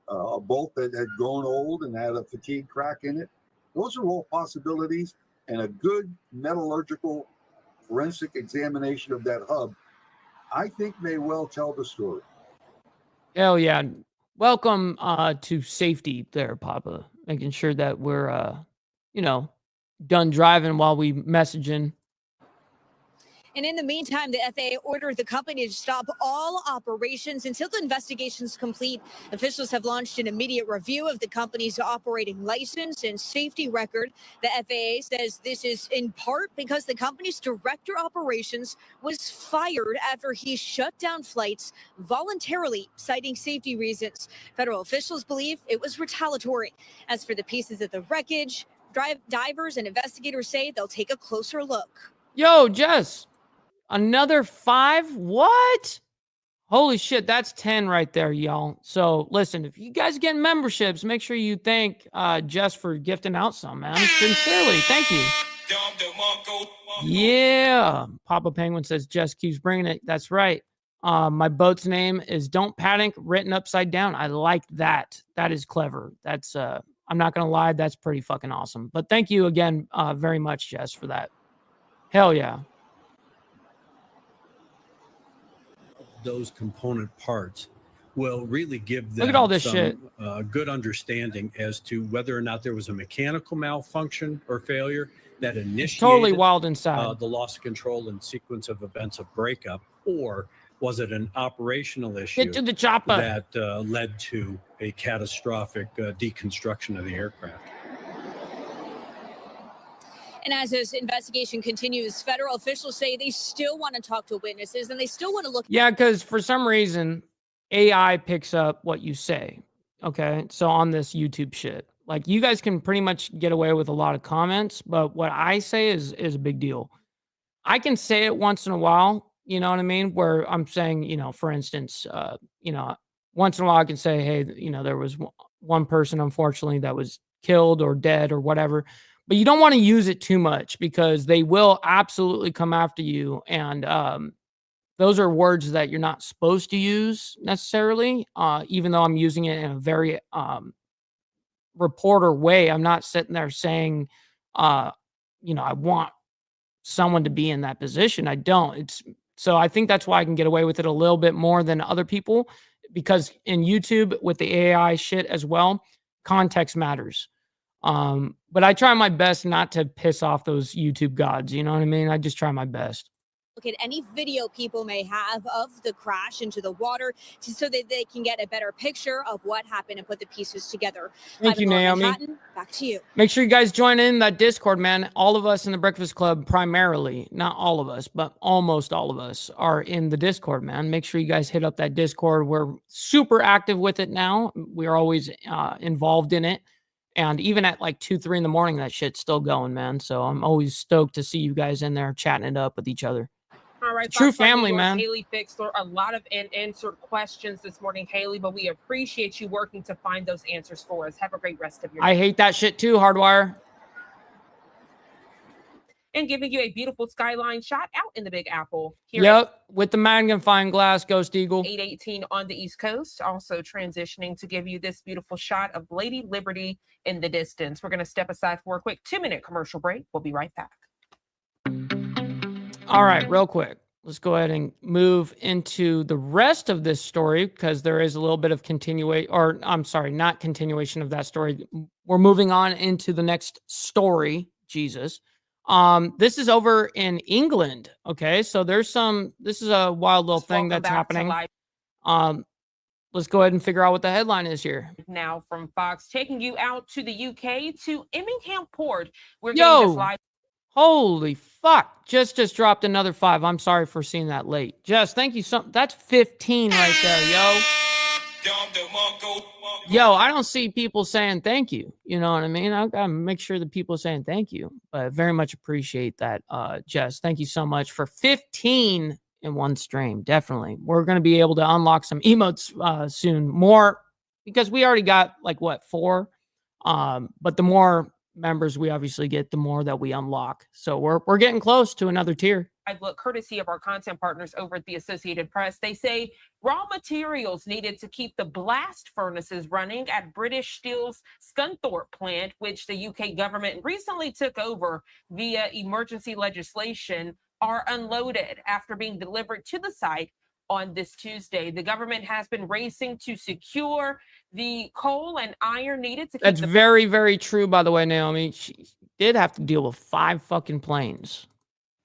a bolt that had grown old and had a fatigue crack in it. Those are all possibilities, and a good metallurgical forensic examination of that hub, I think, may well tell the story. Hell yeah. Welcome to safety there, Papa. Making sure that we're, done driving while we messaging. And in the meantime, the FAA ordered the company to stop all operations until the investigation is complete. Officials have launched an immediate review of the company's operating license and safety record. The FAA says this is in part because the company's director operations was fired after he shut down flights voluntarily, citing safety reasons. Federal officials believe it was retaliatory. As for the pieces of the wreckage, divers and investigators say they'll take a closer look. Yo, Jess. Another 5? What? Holy shit, that's 10 right there, y'all. So listen, if you guys get memberships, make sure you thank Jess for gifting out some, man. Sincerely, thank you. Yeah. Papa Penguin says Jess keeps bringing it. That's right. My boat's name is Don't Panic, written upside down. I like that. That is clever. That's I'm not gonna lie, that's pretty fucking awesome. But thank you again very much, Jess, for that. Hell yeah. Those component parts will really give them Look at all this shit. Good understanding as to whether or not there was a mechanical malfunction or failure that initiated it's totally wild inside. The loss of control and sequence of events of breakup, or was it an operational issue Get to the chopper that led to a catastrophic deconstruction of the aircraft? And as this investigation continues, federal officials say they still want to talk to witnesses and they still want to look. Yeah, because for some reason, AI picks up what you say. Okay. So on this YouTube shit, like you guys can pretty much get away with a lot of comments, but what I say is a big deal. I can say it once in a while, you know what I mean? Where I'm saying, for instance, once in a while I can say, hey, there was one person, unfortunately, that was killed or dead or whatever. But you don't want to use it too much because they will absolutely come after you. And those are words that you're not supposed to use necessarily, even though I'm using it in a very reporter way. I'm not sitting there saying, I want someone to be in that position. I don't. So I think that's why I can get away with it a little bit more than other people, because in YouTube with the AI shit as well, context matters. But I try my best not to piss off those YouTube gods. You know what I mean? I just try my best. Look at any video people may have of the crash into the water so that they can get a better picture of what happened and put the pieces together. Thank you, Naomi. Manhattan, back to you. Make sure you guys join in that Discord, man. All of us in the Breakfast Club, primarily, not all of us, but almost all of us are in the Discord, man. Make sure you guys hit up that Discord. We're super active with it now. We're always involved in it. And even at like 2, 3 in the morning, that shit's still going, man. So I'm always stoked to see you guys in there chatting it up with each other. All right, true family, man. Haley Fixler, a lot of unanswered questions this morning, Haley, but we appreciate you working to find those answers for us. Have a great rest of your day. I hate that shit too, Hardwire. And giving you a beautiful skyline shot out in the Big Apple. With the magnifying glass, Ghost Eagle. 818 on the East Coast. Also transitioning to give you this beautiful shot of Lady Liberty in the distance. We're going to step aside for a quick 2-minute commercial break. We'll be right back. All right, real quick. Let's go ahead and move into the rest of this story because there is a little bit of not continuation of that story. We're moving on into the next story. Jesus. This is over in England. Okay, so this is a wild little thing that's happening. Let's go ahead and figure out what the headline is here. Now from Fox, taking you out to the UK to Immingham Port. We're getting this live. Holy fuck. Jess just dropped another 5. I'm sorry for seeing that late. Jess, thank you so. That's 15 right there, yo. Yo, I don't see people saying thank you. You know what I mean? I gotta make sure that people are saying thank you. But I very much appreciate that, Jess. Thank you so much for 15 in one stream. Definitely. We're gonna be able to unlock some emotes soon. More because we already got like what, 4? But the more members we obviously get, the more that we unlock. So we're getting close to another tier. I've looked courtesy of our content partners over at the Associated Press. They say raw materials needed to keep the blast furnaces running at British Steel's Scunthorpe plant, which the UK government recently took over via emergency legislation, are unloaded after being delivered to the site on this Tuesday. The government has been racing to secure the coal and iron needed to keep That's very, very true, by the way, Naomi. She did have to deal with 5 fucking planes.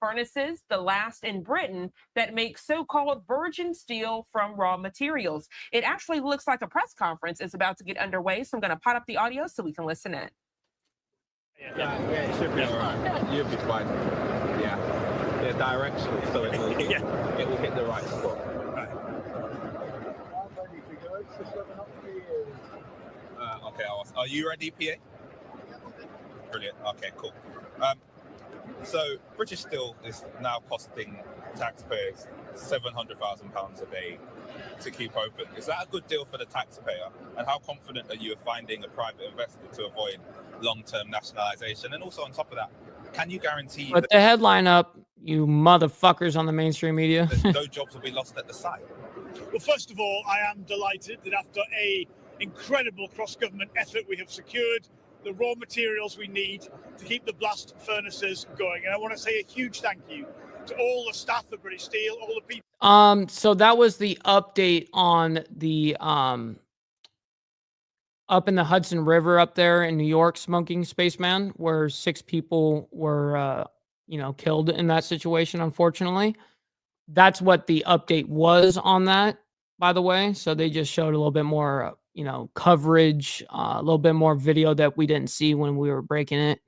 Furnaces, the last in Britain, that make so-called virgin steel from raw materials. It actually looks like a press conference is about to get underway, so I'm going to pot up the audio so we can listen in. Yeah, it should be all right. You'll be fine. Yeah, directionally, so it will hit the right spot. Okay, are you ready, PA? Brilliant. Okay, cool. So British Steel is now costing taxpayers £700,000 a day to keep open. Is that a good deal for the taxpayer? And how confident are you of finding a private investor to avoid long-term nationalisation? And also on top of that, can you guarantee Put the headline up, you motherfuckers on the mainstream media? that no jobs will be lost at the site? Well, first of all, I am delighted that after an incredible cross-government effort, we have secured the raw materials we need to keep the blast furnaces going. And I want to say a huge thank you to all the staff of British Steel, all the people. So that was the update on the up in the Hudson River up there in New York, smoking spaceman, where 6 people were killed in that situation, unfortunately. That's what the update was on that, by the way. So they just showed a little bit more coverage, a little bit more video that we didn't see when we were breaking it.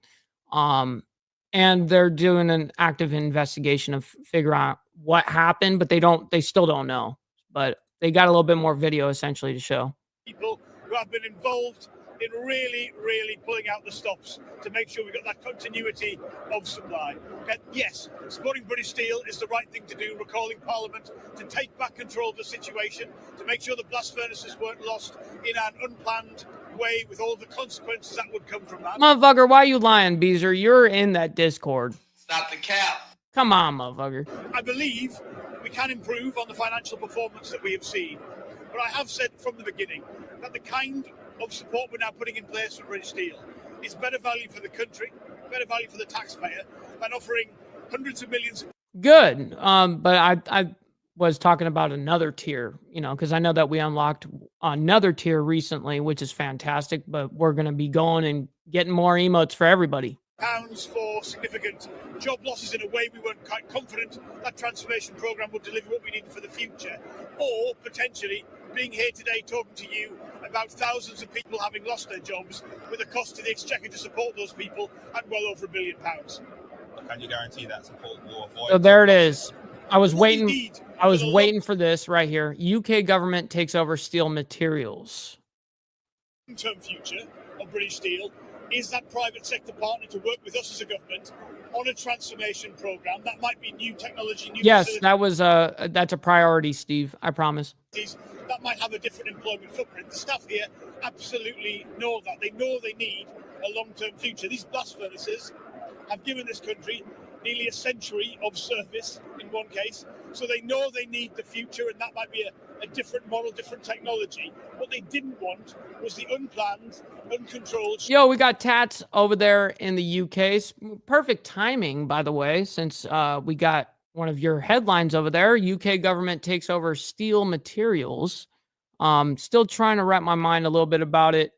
And they're doing an active investigation of figuring out what happened, but they still don't know. But they got a little bit more video essentially to show. People who have been involved in really, really pulling out the stops to make sure we've got that continuity of supply. And yes, supporting British Steel is the right thing to do. We're calling Parliament to take back control of the situation, to make sure the blast furnaces weren't lost in an unplanned way with all the consequences that would come from that. Motherfucker, why are you lying, Beezer? You're in that Discord. Stop the cap. Come on, motherfucker. I believe we can improve on the financial performance that we have seen. But I have said from the beginning that the kind of support we're now putting in place for British Steel is better value for the country, better value for the taxpayer than offering hundreds of millions. Good. But I was talking about another tier, because I know that we unlocked another tier recently, which is fantastic, but we're going to be going and getting more emotes for everybody. Pounds for significant job losses in a way we weren't quite confident that transformation program would deliver what we needed for the future, or potentially being here today talking to you about thousands of people having lost their jobs with a cost to the exchequer to support those people at well over £1 billion. Can you guarantee that support will avoid? So there it is. I was waiting for this right here. UK government takes over steel materials. Long-term future of British Steel is that private sector partner to work with us as a government on a transformation program. That might be new technology, new Yes, facilities. that's a priority, Steve. I promise. That might have a different employment footprint. The staff here absolutely know that. They know they need a long-term future. These blast furnaces have given this country nearly a century of service in one case. So they know they need the future, and that might be a different model, different technology. What they didn't want was the unplanned, uncontrolled... Yo, we got Tats over there in the UK. Perfect timing, by the way, since we got one of your headlines over there. UK government takes over steel materials. Still trying to wrap my mind a little bit about it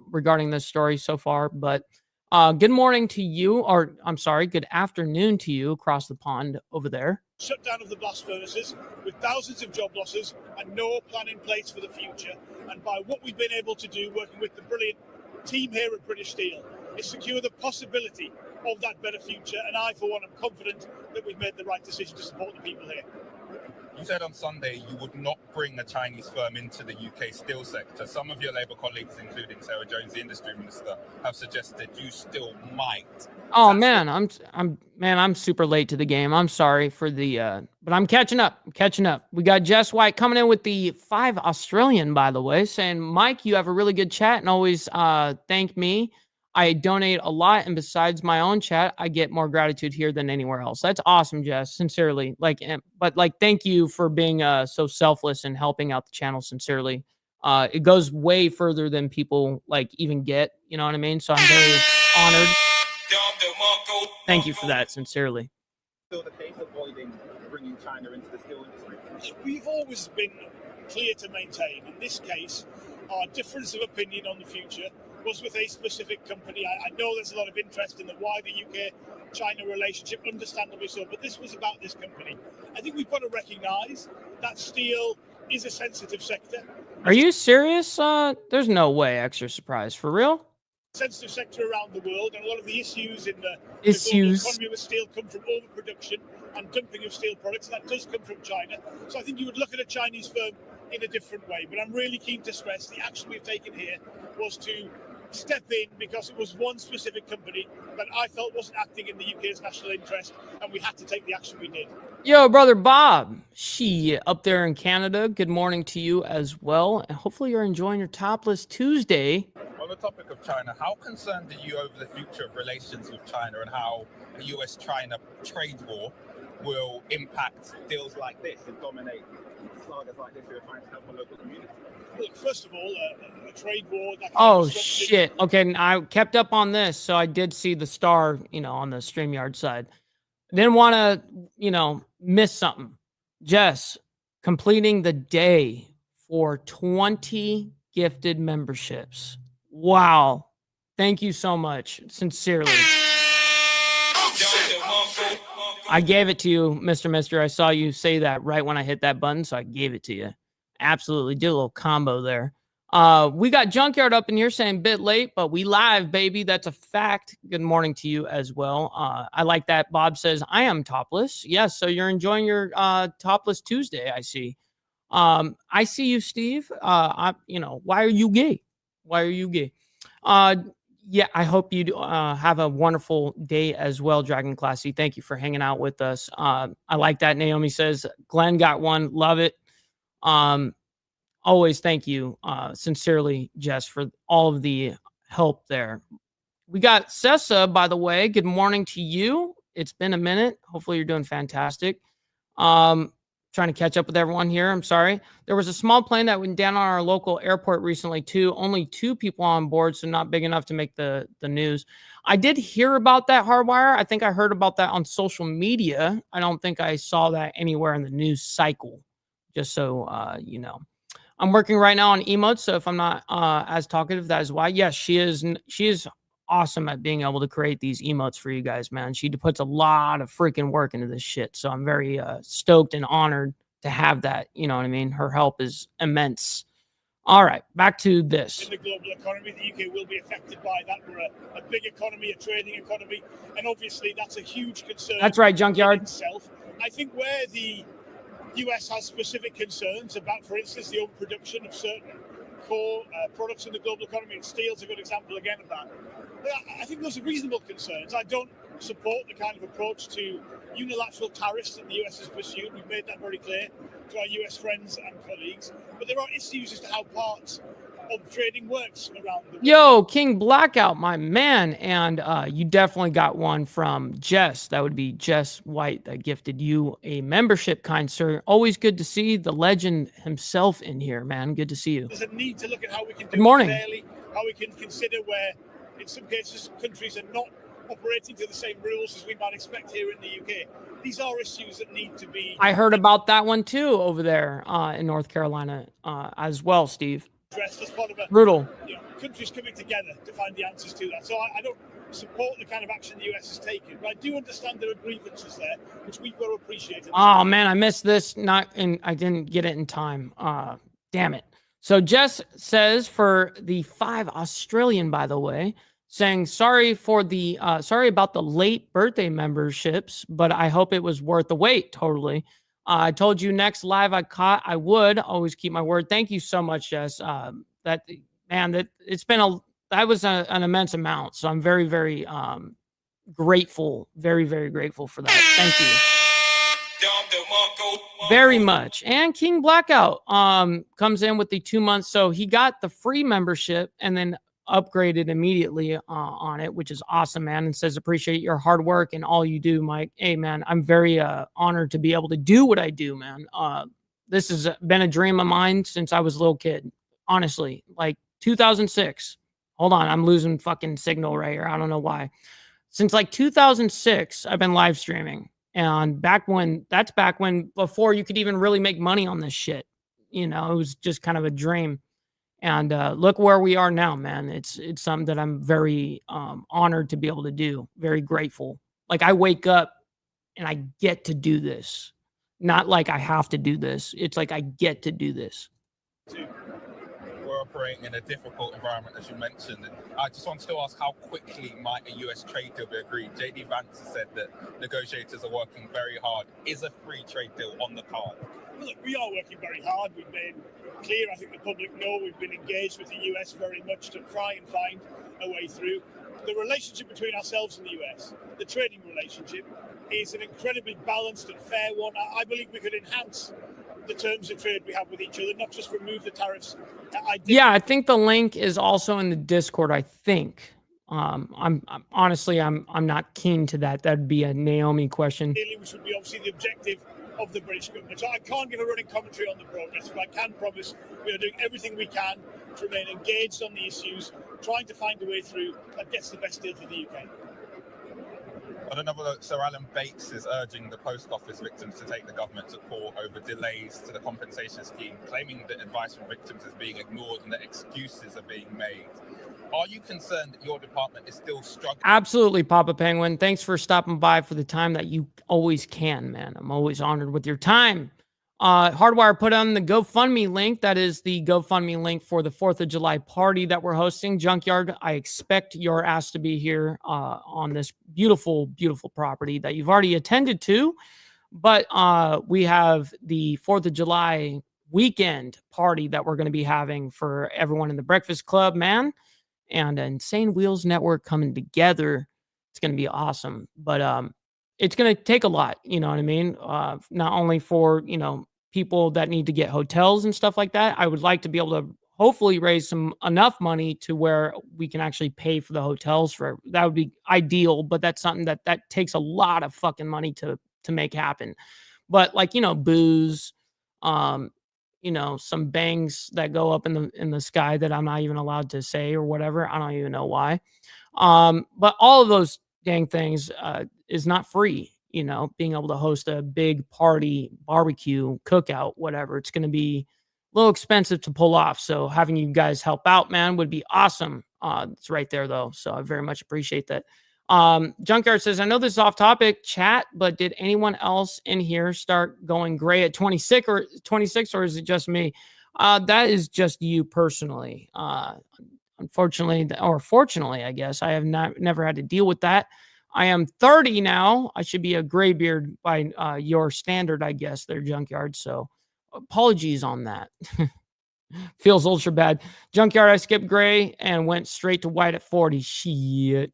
regarding this story so far, but Good morning to you, or I'm sorry, good afternoon to you across the pond over there. Shutdown of the blast furnaces with thousands of job losses and no plan in place for the future. And by what we've been able to do, working with the brilliant team here at British Steel, is secure the possibility of that better future. And I, for one, am confident that we've made the right decision to support the people here. You said on Sunday you would not bring a Chinese firm into the UK steel sector. Some of your Labour colleagues, including Sarah Jones, the industry minister, have suggested you still might. Oh man, I'm super late to the game. I'm sorry for the but I'm catching up. We got Jess White coming in with the 5 Australian, by the way, saying, Mike, you have a really good chat and always thank me. I donate a lot, and besides my own chat, I get more gratitude here than anywhere else. That's awesome, Jess. Sincerely, thank you for being so selfless and helping out the channel. Sincerely, it goes way further than people even get. You know what I mean? So I'm very honored. Thank you for that, sincerely. Still the case avoiding bringing China into the steel industry? We've always been clear to maintain, in this case, our difference of opinion on the future was with a specific company. I know there's a lot of interest in the wider UK-China relationship, understandably so, but this was about this company. I think we've got to recognise that steel is a sensitive sector. Are you serious? There's no way. Extra surprise. For real? Sensitive sector around the world, and a lot of the issues in the global economy with steel come from overproduction and dumping of steel products. That does come from China. So I think you would look at a Chinese firm in a different way. But I'm really keen to stress the action we've taken here was to step in because it was one specific company that I felt wasn't acting in the UK's national interest, and we had to take the action we did. Yo, brother Bob, she up there in Canada, good morning to you as well, and hopefully you're enjoying your Topless Tuesday. On the topic of China, how concerned are you over the future of relations with China and how a US-China trade war will impact deals like this and dominate sagas like this who are trying to help a local community? Look, first of all, a trade war... Oh, shit. Okay, I kept up on this, so I did see the star, on the StreamYard side. Didn't want to, miss something. Jess, completing the day for 20 gifted memberships. Wow. Thank you so much. Sincerely. I gave it to you, Mr. Mister. I saw you say that right when I hit that button, so I gave it to you. Absolutely. Did a little combo there. We got Junkyard up in here saying bit late, but we live, baby. That's a fact. Good morning to you as well. I like that. Bob says, I am topless. Yes, so you're enjoying your Topless Tuesday, I see. I see you, Steve. Why are you gay? Why are you gay? Yeah, I hope you have a wonderful day as well, Dragon Classy. Thank you for hanging out with us. I like that. Naomi says, Glenn got one. Love it. Always thank you, sincerely, Jess, for all of the help there. We got Sessa, by the way. Good morning to you. It's been a minute. Hopefully you're doing fantastic. Trying to catch up with everyone here. I'm sorry. There was a small plane that went down on our local airport recently, too. Only 2 people on board, so not big enough to make the news. I did hear about that, Hardwire. I think I heard about that on social media. I don't think I saw that anywhere in the news cycle, just so you know. I'm working right now on emotes, so if I'm not as talkative, that is why. Yes, she is awesome at being able to create these emotes for you guys, man. She puts a lot of freaking work into this shit, so I'm very stoked and honored to have that. You know what I mean? Her help is immense. All right, back to this. In the global economy, the UK will be affected by that. We're a big economy, a trading economy, and obviously that's a huge concern. That's right, Junkyard. Itself. I think where the US has specific concerns about, for instance, the overproduction of certain core products in the global economy, and steel's a good example again of that. But I think those are reasonable concerns. I don't support the kind of approach to unilateral tariffs that the US has pursued. We've made that very clear to our US friends and colleagues. But there are issues as to how parts of trading works around the world. Yo, King Blackout, my man. And you definitely got one from Jess. That would be Jess White that gifted you a membership, kind sir. Always good to see the legend himself in here, man. Good to see you. There's a need to look at how we can do Good morning. it fairly, how we can consider where, in some cases, countries are not operating to the same rules as we might expect here in the UK. These are issues that need to be... I heard about that one too over there in North Carolina as well, Steve. Addressed as part of brutal. Countries coming together to find the answers to that. So I don't support the kind of action the US has taken. But I do understand there are grievances there, which we've got to appreciate. Oh man, I missed this. I didn't get it in time. Damn it. So Jess says for the 5 Australian, by the way, saying sorry about the late birthday memberships, but I hope it was worth the wait. Totally. I told you next live I would always keep my word. Thank you so much, Jess. That it's been that was an immense amount. So I'm very, very grateful. Very, very grateful for that. Thank you very much. And King Blackout comes in with the 2 months. So he got the free membership and then upgraded immediately on it, which is awesome, man. And says, appreciate your hard work and all you do, Mike. Hey, man, I'm very honored to be able to do what I do, man. This has been a dream of mine since I was a little kid. Honestly, like 2006. Hold on, I'm losing fucking signal right here. I don't know why. Since like 2006, I've been live streaming. And back when before you could even really make money on this shit, it was just kind of a dream. And look where we are now, man. It's something that I'm very honored to be able to do. Very grateful. Like I wake up and I get to do this. Not like I have to do this. It's like I get to do this. We're operating in a difficult environment, as you mentioned. And I just wanted to ask, how quickly might a US trade deal be agreed? JD Vance has said that negotiators are working very hard. Is a free trade deal on the card? Look, we are working very hard. We've been clear. I think the public know we've been engaged with the US very much to try and find a way through. The relationship between ourselves and the US, the trading relationship, is an incredibly balanced and fair one. I believe we could enhance the terms of trade we have with each other, not just remove the tariffs. I think the link is also in the Discord. I think. I'm honestly, I'm not keen to that. That'd be a Naomi question. Which would be obviously the objective of the British government. So I can't give a running commentary on the progress, but I can promise we are doing everything we can to remain engaged on the issues, trying to find a way through that gets the best deal for the UK. On another note, Sir Alan Bates is urging the post office victims to take the government to court over delays to the compensation scheme, claiming that advice from victims is being ignored and that excuses are being made. Are you concerned that your department is still struggling? Absolutely, Papa Penguin. Thanks for stopping by for the time that you always can, man. I'm always honored with your time. Hardwire put on the GoFundMe link. That is the GoFundMe link for the 4th of July party that we're hosting. Junkyard, I expect your ass to be here on this beautiful, beautiful property that you've already attended to. But we have the 4th of July weekend party that we're going to be having for everyone in the Breakfast Club, man. And Insane Wheels Network coming together. It's going to be awesome. But it's going to take a lot, you know what I mean? Not only for, people that need to get hotels and stuff like that. I would like to be able to hopefully raise enough money to where we can actually pay for the hotels that would be ideal, but that's something that takes a lot of fucking money to make happen. But like, booze, some bangs that go up in the sky that I'm not even allowed to say or whatever. I don't even know why. But all of those dang things is not free. Being able to host a big party, barbecue, cookout, whatever. It's going to be a little expensive to pull off. So having you guys help out, man, would be awesome. It's right there though. So I very much appreciate that. Junkyard says, I know this is off topic chat, but did anyone else in here start going gray at 26 or is it just me? That is just you personally. Unfortunately, or fortunately, I guess I have never had to deal with that. I am 30 now. I should be a graybeard by your standard, I guess, there, Junkyard. So apologies on that. Feels ultra bad. Junkyard, I skipped gray and went straight to white at 40. Shit.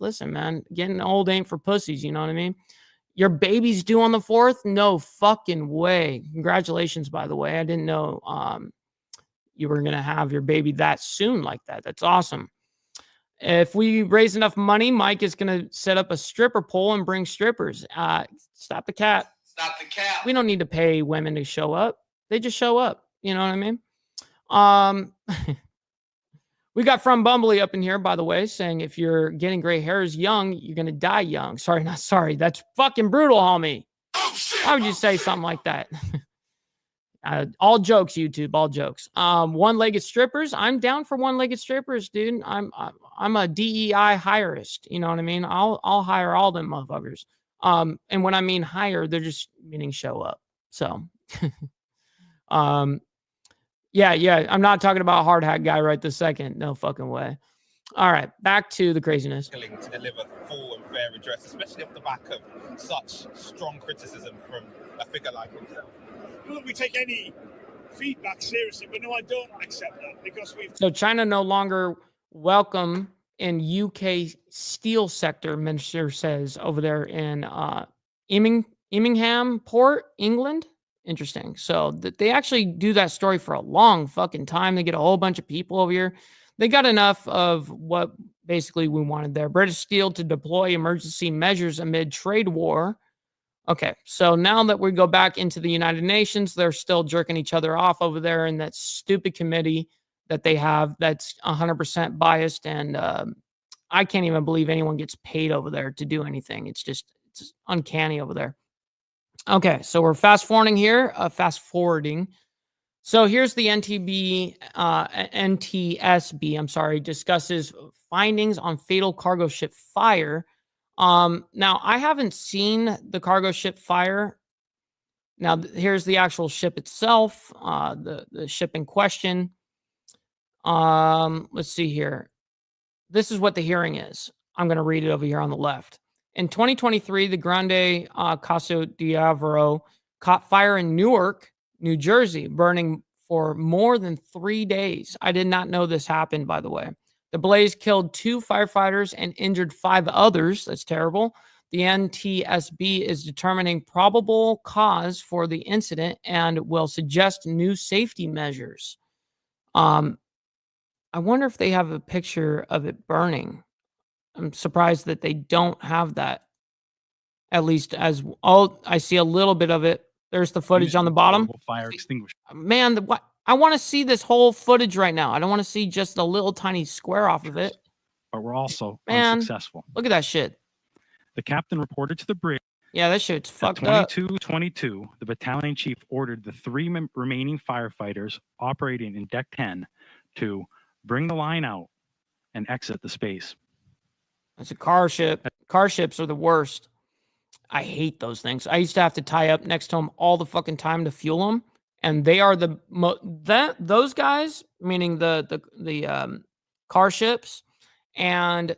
Listen, man, getting old ain't for pussies. You know what I mean? Your baby's due on the 4th? No fucking way. Congratulations, by the way. I didn't know you were going to have your baby that soon like that. That's awesome. If we raise enough money, Mike is going to set up a stripper pole and bring strippers. Stop the cat. Stop the cat. We don't need to pay women to show up. They just show up. You know what I mean? We got From Bumbly up in here, by the way, saying if you're getting gray hairs young, you're going to die young. Sorry, not sorry. That's fucking brutal, homie. Why would you say something like that? All jokes, YouTube, all jokes. One-legged strippers. I'm down for one-legged strippers, dude. I'm a DEI hirist. You know what I mean? I'll hire all them motherfuckers. And when I mean hire, they're just meaning show up. So, yeah. I'm not talking about hard hat guy right this second. No fucking way. All right, back to the craziness. To deliver full and fair redress, especially off the back of such strong criticism from a figure like himself. Look, we take any feedback seriously, but no, I don't accept that because So China no longer welcome in UK steel sector, minister says over there in Immingham Port, England. Interesting. So they actually do that story for a long fucking time. They get a whole bunch of people over here. They got enough of what basically we wanted there. British Steel to deploy emergency measures amid trade war. Okay, so now that we go back into the United Nations, they're still jerking each other off over there in that stupid committee that they have that's 100% biased. And I can't even believe anyone gets paid over there to do anything. It's uncanny over there. Okay, so we're fast forwarding here, So here's the NTSB, discusses findings on fatal cargo ship fire. Now, I haven't seen the cargo ship fire. Now, here's the actual ship itself, the ship in question. Let's see here. This is what the hearing is. I'm going to read it over here on the left. In 2023, the Grande Caso Diavolo caught fire in Newark, New Jersey, burning for more than 3 days. I did not know this happened, by the way. The blaze killed 2 firefighters and injured 5 others. That's terrible. The NTSB is determining probable cause for the incident and will suggest new safety measures. I wonder if they have a picture of it burning. I'm surprised that they don't have that. At least I see a little bit of it. There's the footage on the bottom. Fire extinguisher. Man, I want to see this whole footage right now. I don't want to see just a little tiny square off of it. But we're also unsuccessful. Look at that shit. The captain reported to the bridge. Yeah, that shit's fucked up. 22:22, the battalion chief ordered the 3 remaining firefighters operating in Deck 10 to bring the line out and exit the space. It's a car ship. Car ships are the worst. I hate those things. I used to have to tie up next to them all the fucking time to fuel them, and they are those guys, meaning the car ships and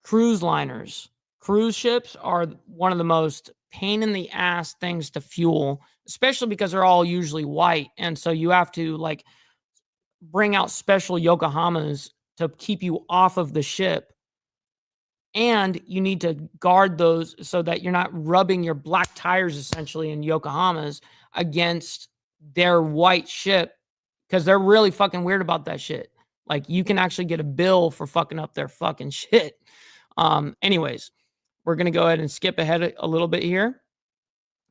cruise liners. Cruise ships are one of the most pain in the ass things to fuel, especially because they're all usually white, and so you have to like bring out special Yokohamas to keep you off of the ship. And you need to guard those so that you're not rubbing your black tires essentially in Yokohamas against their white ship, because they're really fucking weird about that shit. Like, you can actually get a bill for fucking up their fucking shit. Anyways, we're going to go ahead and skip ahead a little bit here.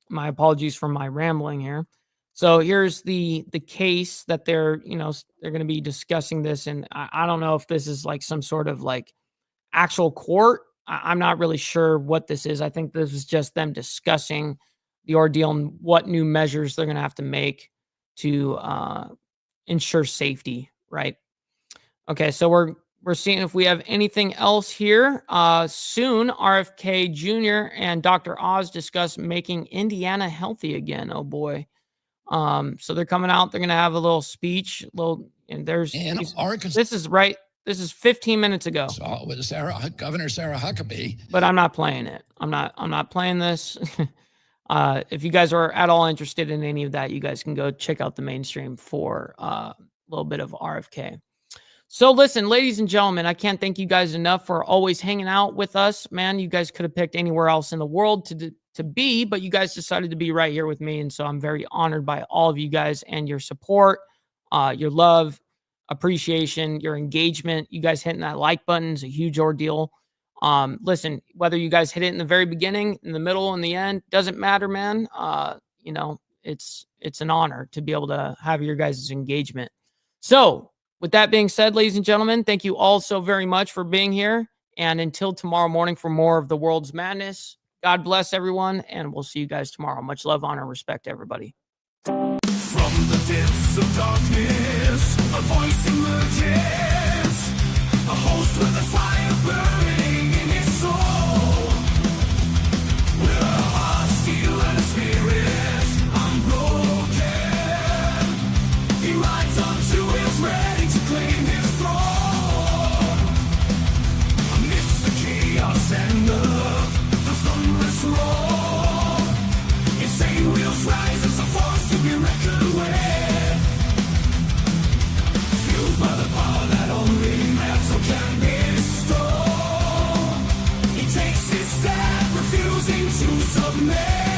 My apologies for my rambling here. So here's the case that they're going to be discussing this. And I don't know if this is like some sort of like actual court. I'm not really sure what this is. I think this is just them discussing the ordeal and what new measures they're going to have to make to ensure safety, right? Okay, so we're seeing if we have anything else here. Soon, RFK Jr. and Dr. Oz discuss making Indiana healthy again. Oh boy. So they're coming out. They're going to have a little speech. This is right. This is 15 minutes ago. With Governor Sarah Huckabee. But I'm not playing it. I'm not playing this. If you guys are at all interested in any of that, you guys can go check out the mainstream for a little bit of RFK. So listen, ladies and gentlemen, I can't thank you guys enough for always hanging out with us. Man, you guys could have picked anywhere else in the world to be, but you guys decided to be right here with me. And so I'm very honored by all of you guys and your support, your love, appreciation, your engagement. You guys hitting that like button is a huge ordeal. Listen, whether you guys hit it in the very beginning, in the middle, in the end, doesn't matter, man. It's an honor to be able to have your guys' engagement. So with that being said, ladies and gentlemen, thank you all so very much for being here. And until tomorrow morning for more of the world's madness, God bless everyone. And we'll see you guys tomorrow. Much love, honor, respect, everybody. From depths of darkness, a voice emerges, a host with a fire burning in his soul. With a heart steel and a spirit unbroken, he rides on to his ready to claim his throne. Amidst the chaos and of the thunderous roar, insane wheels rise as a force to be reckoned with. Fueled by the power that only metal can bestow, he takes his step, refusing to submit.